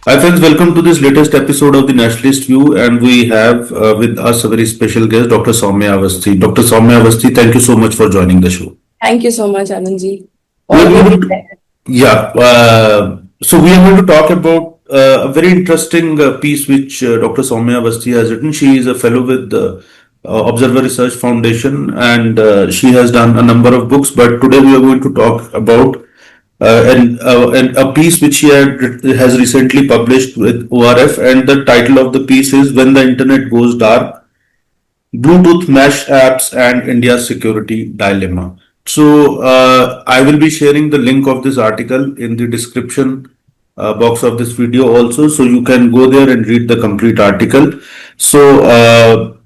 Hi friends, welcome to this latest episode of the Nationalist View, and we have with us a very special guest, Dr. Soumya Avasthi. Dr. Soumya Avasthi, thank you so much for joining the show. Thank you so much, Anandji. We are Always going a to, pleasure. yeah, so we are going to talk about a very interesting piece which Dr. Soumya Avasthi has written. She is a fellow with the Observer Research Foundation, and she has done a number of books. But today we are going to talk about and a piece which has recently published with ORF, and the title of the piece is "When the Internet Goes Dark: Bluetooth Mesh Apps and India's Security Dilemma." So, I will be sharing the link of this article in the description box of this video also, so you can go there and read the complete article. So,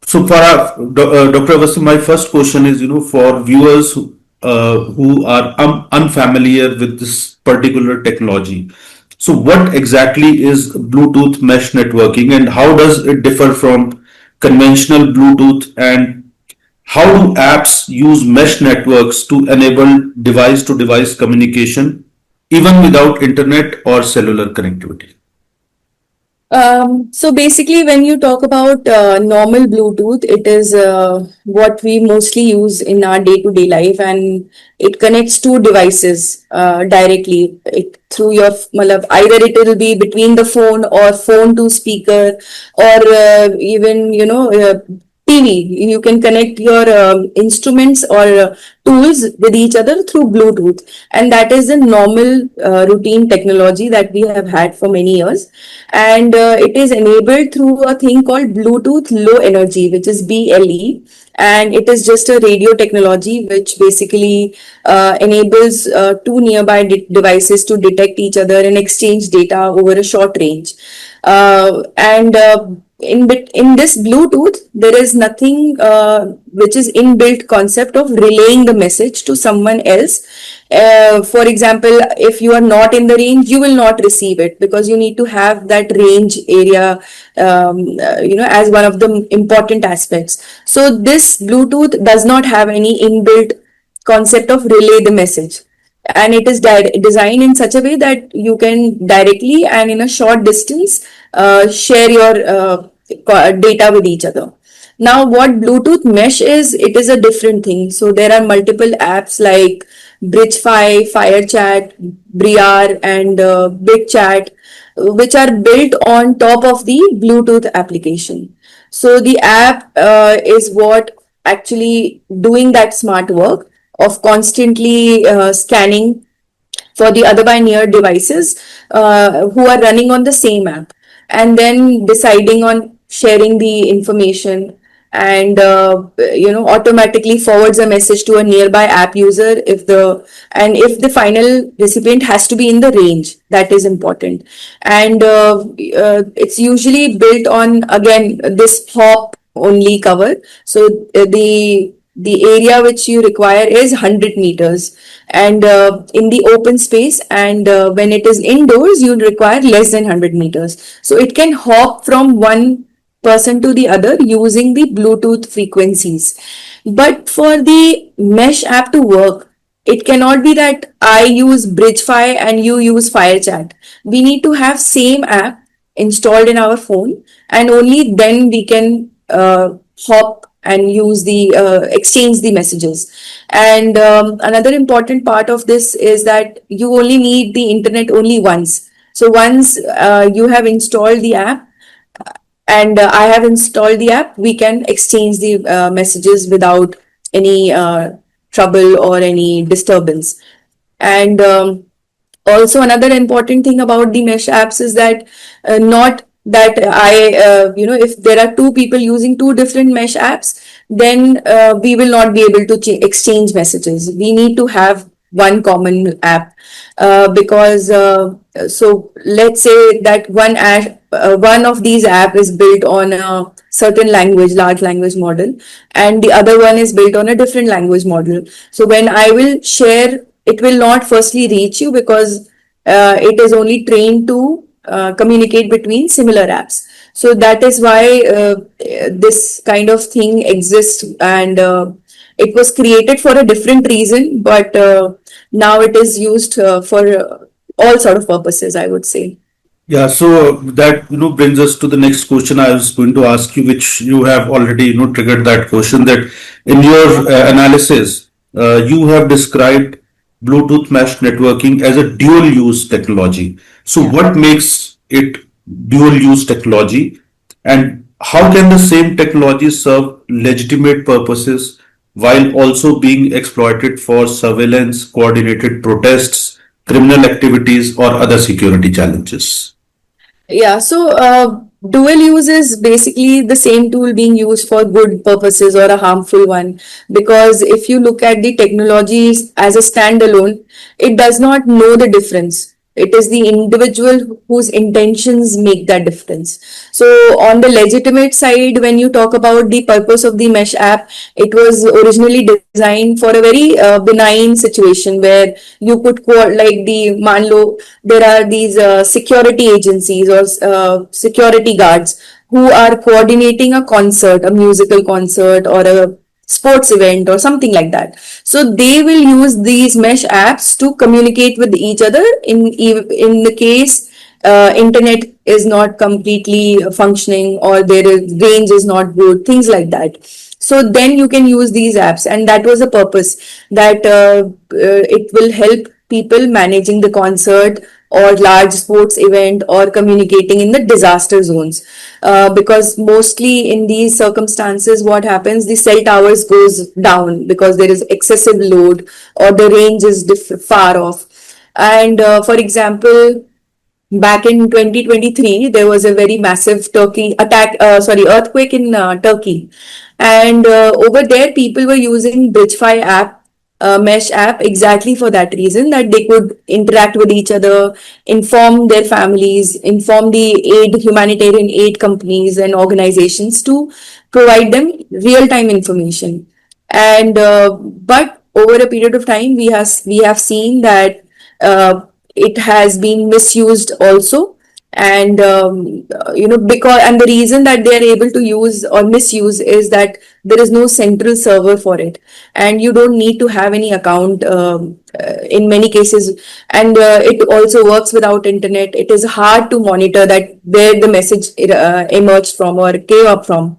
Dr. Avasthi, my first question is, for viewers who are unfamiliar with this particular technology. So, what exactly is Bluetooth mesh networking, and how does it differ from conventional Bluetooth, and how do apps use mesh networks to enable device to device communication even without internet or cellular connectivity? So basically, when you talk about normal Bluetooth, it is what we mostly use in our day-to-day life, and it connects two devices directly. Through your, either it will be between the phone or phone to speaker, or even TV. You can connect your instruments or tools with each other through Bluetooth, and that is the normal routine technology that we have had for many years. And it is enabled through a thing called Bluetooth Low Energy, which is BLE, and it is just a radio technology which basically enables two nearby devices to detect each other and exchange data over a short range. And in this Bluetooth, there is nothing which is inbuilt concept of relaying the message to someone else. For example, if you are not in the range, you will not receive it, because you need to have that range area, as one of the important aspects. So this Bluetooth does not have any inbuilt concept of relay the message, and it is designed in such a way that you can directly and in a short distance share your data with each other. Now, what Bluetooth mesh is, it is a different thing. So there are multiple apps like BridgeFi, FireChat, Briar, and BitChat, which are built on top of the Bluetooth application. So the app is what actually doing that smart work of constantly scanning for the other by near devices who are running on the same app, and then deciding on sharing the information, and automatically forwards a message to a nearby app user if the final recipient has to be in the range. That is important. And it's usually built on, again, this hop only cover. So the area which you require is 100 meters, and in the open space, and when it is indoors, you require less than 100 meters. So it can hop from one person to the other using the Bluetooth frequencies. But for the mesh app to work, it cannot be that I use BridgeFi and you use FireChat. We need to have same app installed in our phone, and only then we can hop and use the exchange the messages. And another important part of this is that you only need the internet only once. So once you have installed the app, and I have installed the app, we can exchange the messages without any trouble or any disturbance. And also, another important thing about the mesh apps is that not that if there are two people using two different mesh apps, then we will not be able to exchange messages. We need to have one common app, because so let's say that one of these app is built on a certain language, large language model, and the other one is built on a different language model. So when I will share, it will not firstly reach you, because it is only trained to communicate between similar apps. So that is why this kind of thing exists, and It was created for a different reason, but now it is used for all sort of purposes, I would say. Yeah, so that brings us to the next question I was going to ask you, which you have already triggered that question, that in your analysis you have described Bluetooth mesh networking as a dual use technology. So Yeah. what makes it dual use technology, and how can the same technology serve legitimate purposes while also being exploited for surveillance, coordinated protests, criminal activities, or other security challenges? Yeah, so dual use is basically the same tool being used for good purposes or a harmful one. Because if you look at the technologies as a standalone, it does not know the difference. It is the individual whose intentions make that difference. So, on the legitimate side, when you talk about the purpose of the Mesh app, it was originally designed for a very benign situation where you could like the Manlo, there are these security agencies or security guards who are coordinating a concert, a musical concert, or a sports event or something like that. So they will use these mesh apps to communicate with each other in the case internet is not completely functioning or there is range is not good, things like that. So then you can use these apps, and that was the purpose, that it will help people managing the concert or large sports event or communicating in the disaster zones, because mostly in these circumstances what happens, the cell towers goes down because there is excessive load or the range is far off. And for example, back in 2023 there was a very massive earthquake in Turkey, and over there people were using Bridgefy app, mesh app, exactly for that reason, that they could interact with each other, inform their families, inform the humanitarian aid companies and organizations to provide them real time information. And but over a period of time we have seen that it has been misused also. And because, and the reason that they are able to use or misuse is that there is no central server for it, and you don't need to have any account in many cases. And it also works without internet. It is hard to monitor that where the message emerged from or came up from.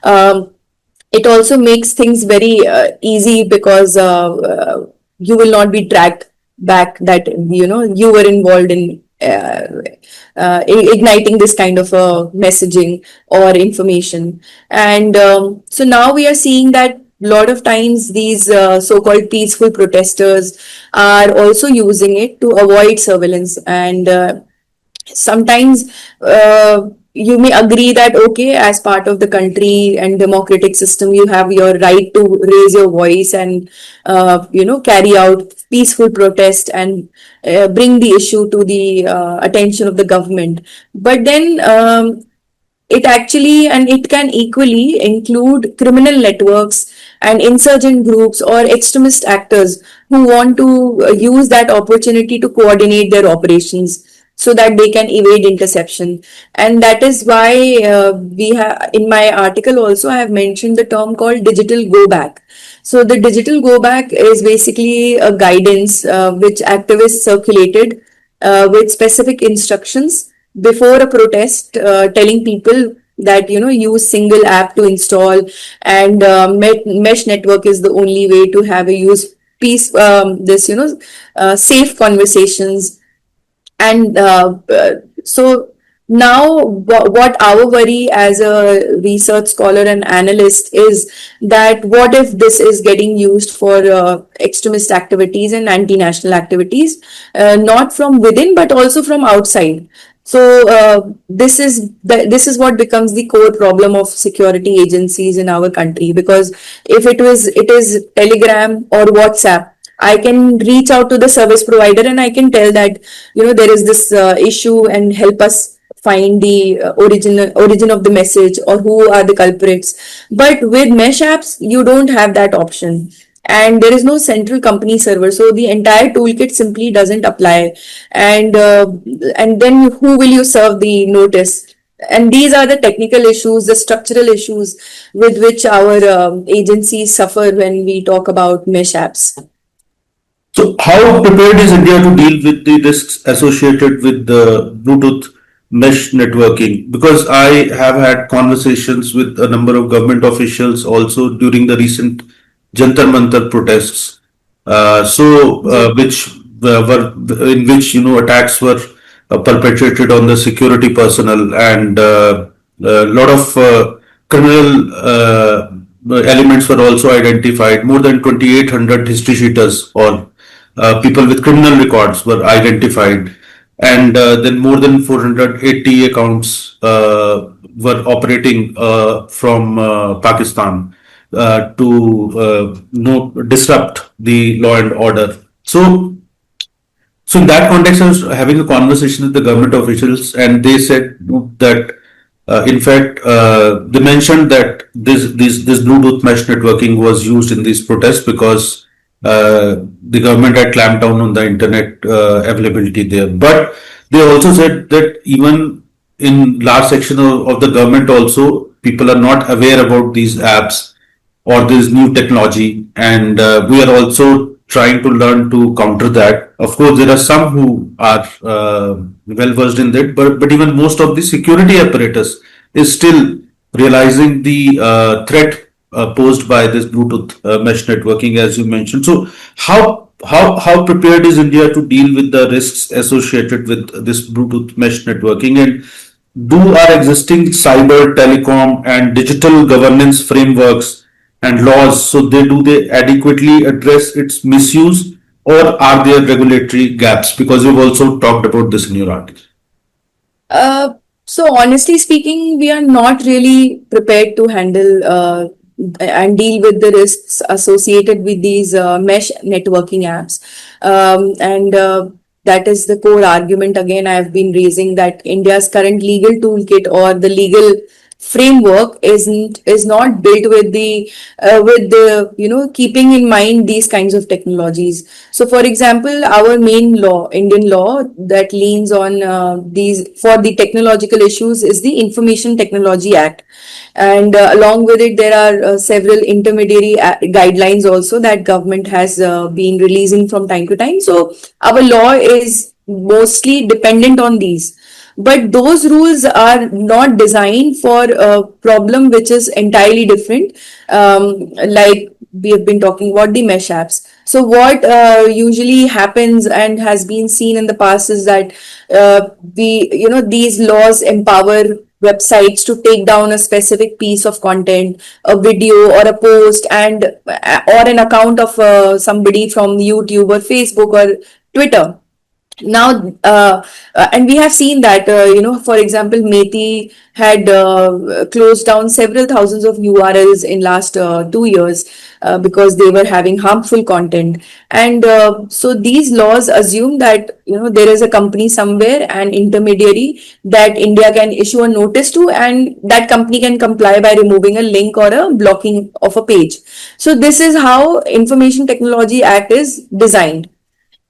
It also makes things very easy because you will not be tracked back that you were involved in igniting this kind of messaging or information. And so now we are seeing that a lot of times these so-called peaceful protesters are also using it to avoid surveillance. And sometimes you may agree that okay, as part of the country and democratic system you have your right to raise your voice and carry out peaceful protest and bring the issue to the attention of the government. But then it actually, and it can equally include criminal networks and insurgent groups or extremist actors who want to use that opportunity to coordinate their operations so that they can evade interception. And that is why we have, in my article also I have mentioned the term called digital go back. So the digital go back is basically a guidance which activists circulated with specific instructions before a protest, telling people that use single app to install, and mesh network is the only way to have a use peace, this safe conversations. And so now what our worry as a research scholar and analyst is that what if this is getting used for extremist activities and anti-national activities, not from within but also from outside. So this is what becomes the core problem of security agencies in our country, because if it is Telegram or WhatsApp, I can reach out to the service provider and I can tell that there is this issue and help us find the origin of the message or who are the culprits. But with mesh apps you don't have that option, and there is no central company server, so the entire toolkit simply doesn't apply. And then who will you serve the notice? And these are the technical issues, the structural issues with which our agencies suffer when we talk about mesh apps. So, how prepared is India to deal with the risks associated with the Bluetooth mesh networking? Because I have had conversations with a number of government officials also during the recent Jantar Mantar protests. Which were in which attacks were perpetrated on the security personnel, and a lot of criminal elements were also identified. More than 2,800 history sheeters or people with criminal records were identified, and then more than 480 accounts were operating from Pakistan to disrupt the law and order. So in that context, I was having a conversation with the government officials, and they said that, in fact, they mentioned that this Bluetooth mesh networking was used in these protests because the government had clamped down on the internet availability there. But they also said that even in large section of the government also, people are not aware about these apps or this new technology, and we are also trying to learn to counter that. Of course, there are some who are well versed in that, but even most of the security apparatus is still realizing the threat posed by this Bluetooth mesh networking, as you mentioned. So, how prepared is India to deal with the risks associated with this Bluetooth mesh networking, and do our existing cyber, telecom, and digital governance frameworks and laws, so they adequately address its misuse, or are there regulatory gaps? Because you've also talked about this in your article. So honestly speaking, we are not really prepared to handle and deal with the risks associated with these mesh networking apps. And that is the core argument again I've been raising, that India's current legal toolkit or the legal framework is not built with the keeping in mind these kinds of technologies. So for example, our main law, Indian law, that leans on these for the technological issues is the Information Technology Act, and along with it there are several intermediary guidelines also that government has been releasing from time to time. So our law is mostly dependent on these, but those rules are not designed for a problem which is entirely different, like we have been talking about the mesh apps. So what usually happens and has been seen in the past is that these laws empower websites to take down a specific piece of content, a video or a post, and or an account of somebody from YouTube or Facebook or Twitter. Now and we have seen that for example, Methi had closed down several thousands of URLs in last 2 years because they were having harmful content. And so these laws assume that there is a company somewhere, an intermediary that India can issue a notice to, and that company can comply by removing a link or a blocking of a page. So this is how Information Technology Act is designed.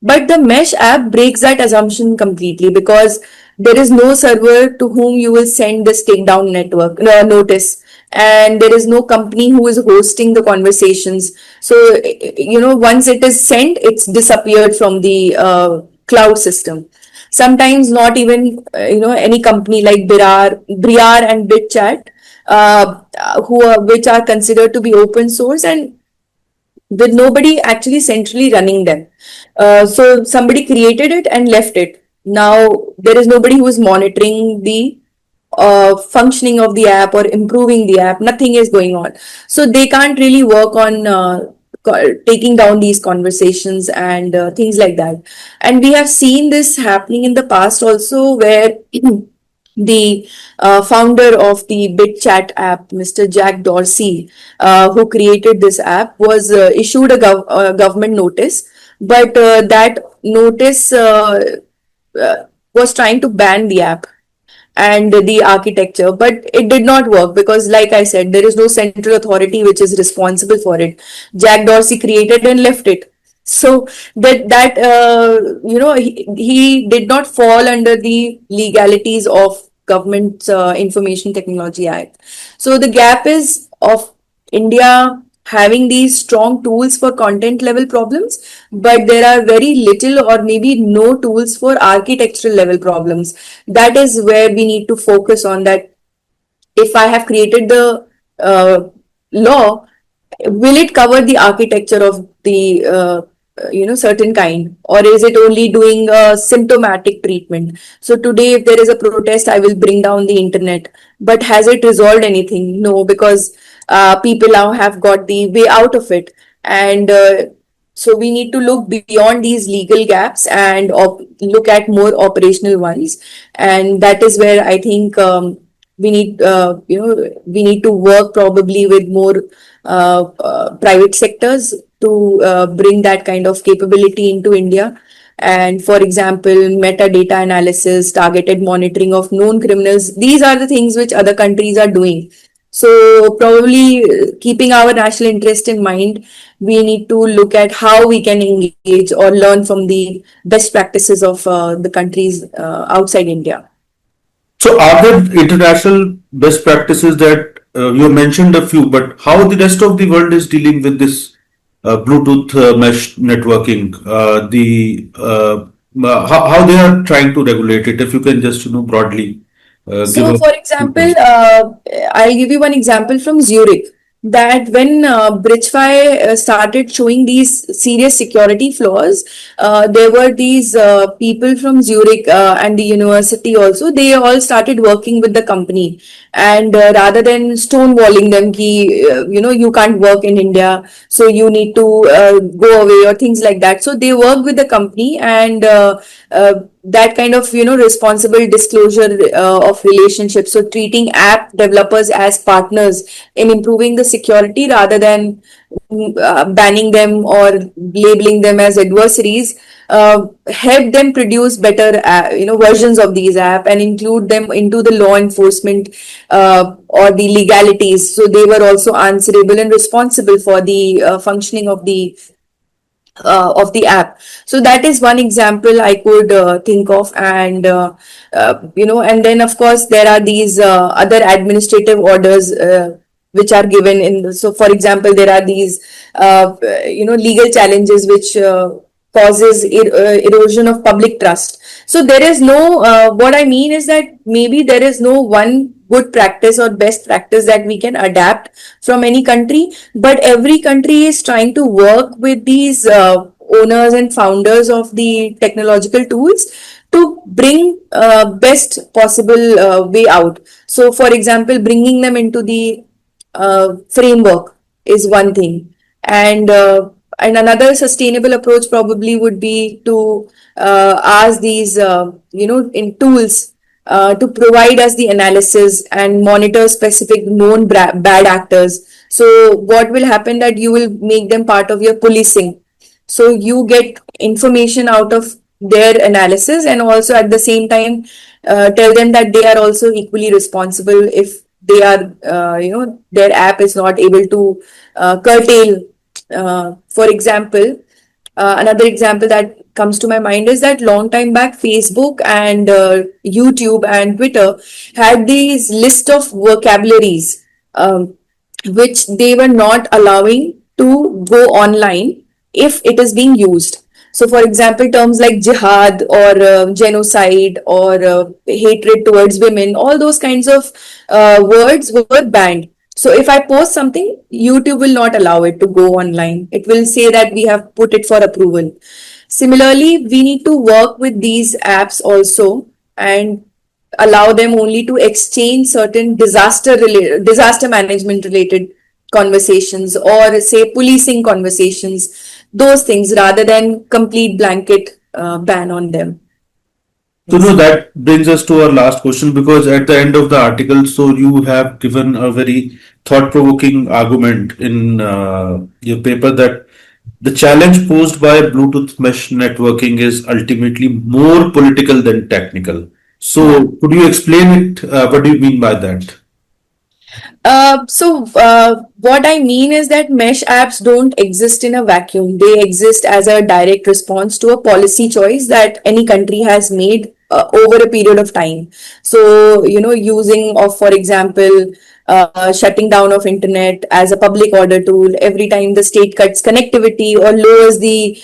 But the mesh app breaks that assumption completely, because there is no server to whom you will send this takedown network notice, and there is no company who is hosting the conversations. So once it is sent, it's disappeared from the cloud system. Sometimes not even any company like Briar and BitChat, which are considered to be open source, and with nobody actually centrally running them. So somebody created it and left it. Now there is nobody who is monitoring the functioning of the app or improving the app. Nothing is going on. So they can't really work on taking down these conversations and things like that. And we have seen this happening in the past also, where the founder of the BitChat app, Mr. Jack Dorsey, who created this app, was issued a government notice, but that notice was trying to ban the app and the architecture, but it did not work because, like I said, there is no central authority which is responsible for it. Jack Dorsey created and left it. So he did not fall under the legalities of government's Information Technology Act. So the gap is of India having these strong tools for content level problems, but there are very little or maybe no tools for architectural level problems. That is where we need to focus on that. If I have created the law, will it cover the architecture of the certain kind, or is it only doing a symptomatic treatment? So today if there is a protest, I will bring down the internet, but has it resolved anything? No, because people now have got the way out of it. And so we need to look beyond these legal gaps and look at more operational ones. And that is where I think we need we need to work probably with more private sectors to bring that kind of capability into India. And for example, metadata analysis, targeted monitoring of known criminals, these are the things which other countries are doing. So probably keeping our national interest in mind, we need to look at how we can engage or learn from the best practices of the countries outside India. So, are there international best practices that you mentioned a few, but how the rest of the world is dealing with this Bluetooth mesh networking? How they are trying to regulate it? If you can just broadly give So, a for few example, points. I'll give you one example from Zurich. That when Bridgefy started showing these serious security flaws, there were these people from Zurich and the university also. They all started working with the company, and rather than stonewalling them, ki you can't work in India, so you need to go away or things like that. So they worked with the company, and that kind of responsible disclosure of relationships, so treating app developers as partners in improving the security rather than banning them or labeling them as adversaries, help them produce better versions of these app and include them into the law enforcement or the legalities, so they were also answerable and responsible for the functioning of the app. So that is one example I could think of. And and then of course there are these other administrative orders which are given in so for example there are these legal challenges which causes erosion of public trust. So there is no what I mean is that maybe there is no one good practice or best practice that we can adapt from any country, but every country is trying to work with these owners and founders of the technological tools to bring best possible way out. So for example, bringing them into the framework is one thing. And another sustainable approach probably would be to ask these in tools to provide us the analysis and monitor specific known bad actors. So what will happen that you will make them part of your policing, so you get information out of their analysis, and also at the same time tell them that they are also equally responsible if they are their app is not able to curtail. For example, another example that comes to my mind is that long time back Facebook and YouTube and Twitter had these list of vocabularies which they were not allowing to go online if it is being used. So, for example, terms like jihad or genocide or hatred towards women, all those kinds of words were banned. So, if I post something, YouTube will not allow it to go online. It will say that we have put it for approval. Similarly, we need to work with these apps also and allow them only to exchange certain disaster management related conversations, or say policing conversations, those things, rather than complete blanket ban on them. So, no, Yes. that brings us to our last question, because at the end of the article, so you have given a very thought-provoking argument in your paper that the challenge posed by Bluetooth mesh networking is ultimately more political than technical. Yeah. So, could you explain it? What do you mean by that? What I mean is that mesh apps don't exist in a vacuum. They exist as a direct response to a policy choice that any country has made over a period of time. So, using of, for example, shutting down of internet as a public order tool every time the state cuts connectivity or lowers the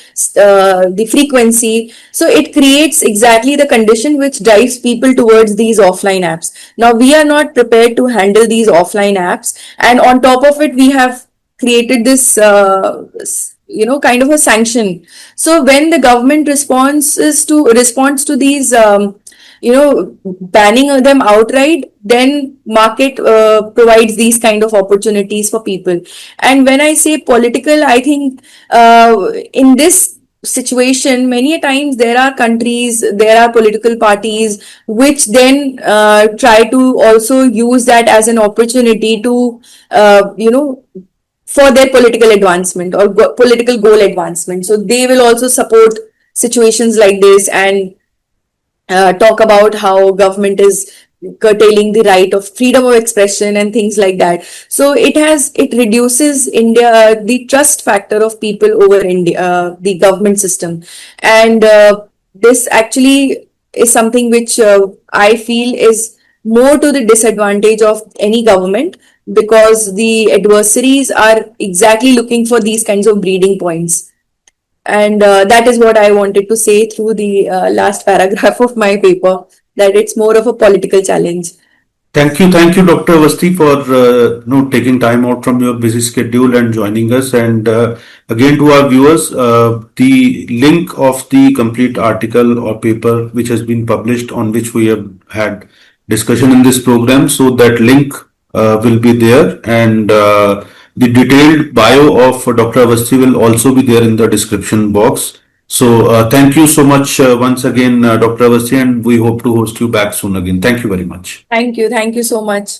frequency. So it creates exactly the condition which drives people towards these offline apps. Now we are not prepared to handle these offline apps, and on top of it, we have created this kind of a sanction. So when the government responds to these banning them outright, then market provides these kind of opportunities for people. And when I say political, I think in this situation, many a times there are countries, there are political parties which then try to also use that as an opportunity to for their political advancement or political goal advancement. So they will also support situations like this and talk about how government is curtailing the right of freedom of expression and things like that. So it reduces the trust factor of people over India, the government system. And this actually is something which I feel is more to the disadvantage of any government, because the adversaries are exactly looking for these kinds of breeding points. And that is what I wanted to say through the last paragraph of my paper, that it's more of a political challenge. Thank you, Dr. Awasthi, for taking time out from your busy schedule and joining us. And again, to our viewers, the link of the complete article or paper which has been published, on which we have had discussion in this program, so that link will be there, and the detailed bio of Dr. Awasthi will also be there in the description box. So thank you so much once again, Dr. Awasthi, and we hope to host you back soon again. Thank you very much. Thank you so much.